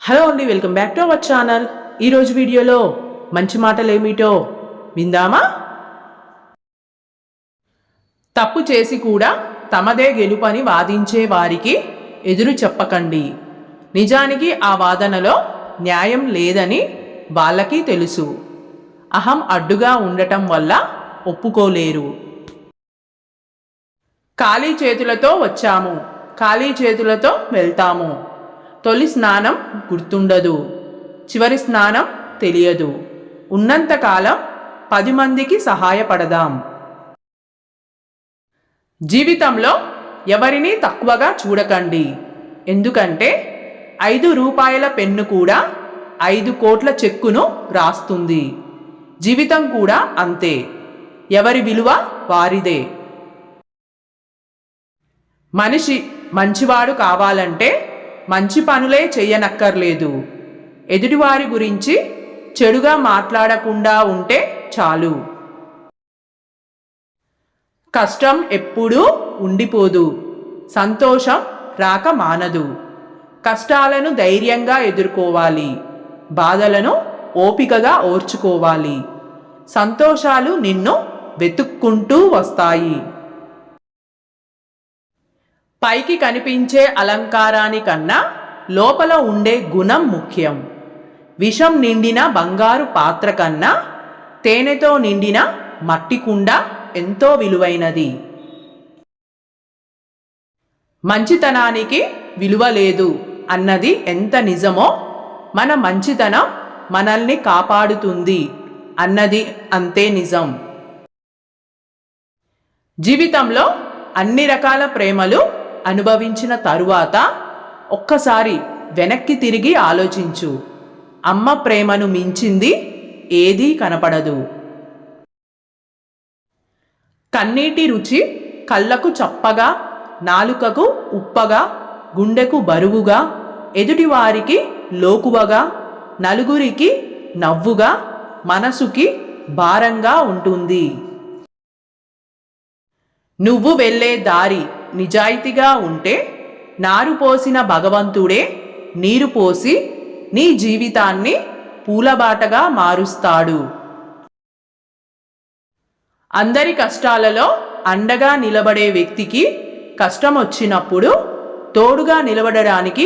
Hello అండి, welcome back to our channel. ఈరోజు వీడియోలో మంచి మాటలు ఏమిటో విందామా? తప్పు చేసి కూడా తమదే గెలుపని వాదించే వారికి ఎదురు చెప్పకండి. నిజానికి ఆ వాదనలో న్యాయం లేదని వాళ్ళకి తెలుసు. అహం అడ్డుగా ఉండటం వల్ల ఒప్పుకోలేరు. ఖాళీ చేతులతో వచ్చాము, ఖాళీ చేతులతో వెళ్తాము. తొలి స్నానం గుర్తుండదు, చివరి స్నానం తెలియదు. ఉన్నంతకాలం 10 మందికి సహాయపడదాం. జీవితంలో ఎవరిని తక్కువగా చూడకండి. ఎందుకంటే 5 రూపాయల పెన్ను కూడా 5 కోట్ల చెక్కును రాస్తుంది. జీవితం కూడా అంతే, ఎవరి విలువ వారిదే. మనిషి మంచివాడు కావాలంటే మంచి పనులే చెయ్యనక్కర్లేదు. ఎదుటివారి గురించి చెడుగా మాట్లాడకుండా ఉంటే చాలు. కష్టం ఎప్పుడూ ఉండిపోదు, సంతోషం రాక మానదు. కష్టాలను ధైర్యంగా ఎదుర్కోవాలి, బాధలను ఓపికగా ఓర్చుకోవాలి. సంతోషాలు నిన్ను వెతుక్కుంటూ వస్తాయి. పైకి కనిపించే అలంకారానికన్నా లోపల ఉండే గుణం ముఖ్యం. విషం నిండిన బంగారు పాత్ర కన్నా తేనెతో నిండిన మట్టి కుండ ఎంతో విలువైనది. మంచితనానికి విలువ లేదు అన్నది ఎంత నిజమో, మన మంచితనం మనల్ని కాపాడుతుంది అన్నది అంతే నిజం. జీవితంలో అన్ని రకాల ప్రేమలు అనుభవించిన తరువాత ఒక్కసారి వెనక్కి తిరిగి ఆలోచించు. అమ్మ ప్రేమను మించింది ఏదీ కనపడదు. కన్నీటి రుచి కళ్ళకు చప్పగా, నాలుకకు ఉప్పగా, గుండెకు బరువుగా, ఎదుటివారికి లోకువగా, నలుగురికి నవ్వుగా, మనసుకి భారంగా ఉంటుంది. నువ్వు వెళ్ళే దారి నిజాయితీగా ఉంటే నారు పోసిన భగవంతుడే నీరు పోసి నీ జీవితాన్ని పూలబాటగా మారుస్తాడు. అందరి కష్టాలలో అండగా నిలబడే వ్యక్తికి కష్టం వచ్చినప్పుడు తోడుగా నిలబడడానికి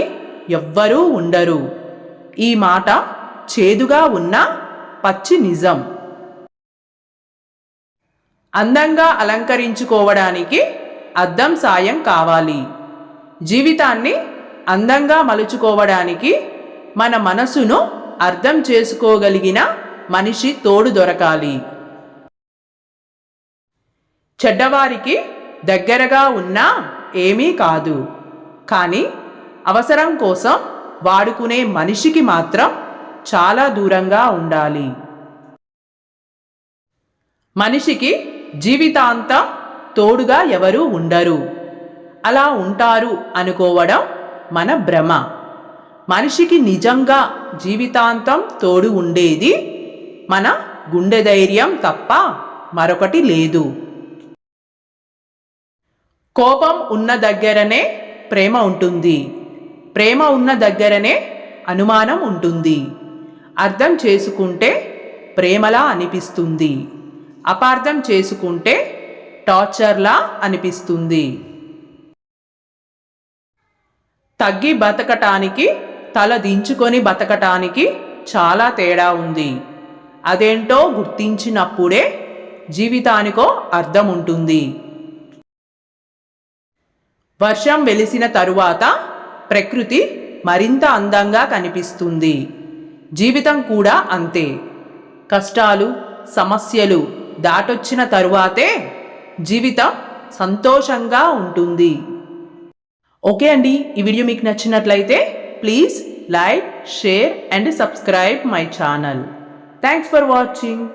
ఎవ్వరూ ఉండరు. ఈ మాట చేదుగా ఉన్న పచ్చి నిజం. అందంగా అలంకరించుకోవడానికి అద్దం సాయం కావాలి. జీవితాన్ని అందంగా మలుచుకోవడానికి మన మనసును అర్థం చేసుకోగలిగిన మనిషి తోడు దొరకాలి. చెడ్డవారికి దగ్గరగా ఉన్నా ఏమీ కాదు, కానీ అవసరం కోసం వాడుకునే మనిషికి మాత్రం చాలా దూరంగా ఉండాలి. మనిషికి జీవితాంతం తోడుగా ఎవరూ ఉండరు. అలా ఉంటారు అనుకోవడం మన భ్రమ. మనిషికి నిజంగా జీవితాంతం తోడు ఉండేది మన గుండె ధైర్యం తప్ప మరొకటి లేదు. కోపం ఉన్న దగ్గరనే ప్రేమ ఉంటుంది, ప్రేమ ఉన్న దగ్గరనే అనుమానం ఉంటుంది. అర్థం చేసుకుంటే ప్రేమలా అనిపిస్తుంది, అపార్థం చేసుకుంటే టార్చర్లా అనిపిస్తుంది. తగ్గి బతకటానికి, తల దించుకొని బతకటానికి చాలా తేడా ఉంది. అదేంటో గుర్తించినప్పుడే జీవితానికో అర్థం ఉంటుంది. వర్షం వెలిసిన తరువాత ప్రకృతి మరింత అందంగా కనిపిస్తుంది. జీవితం కూడా అంతే. కష్టాలు, సమస్యలు దాటొచ్చిన తరువాతే జీవితం సంతోషంగా ఉంటుంది. ఓకే అండి, ఈ వీడియో మీకు నచ్చినట్లయితే please like, share and subscribe my channel. Thanks for watching.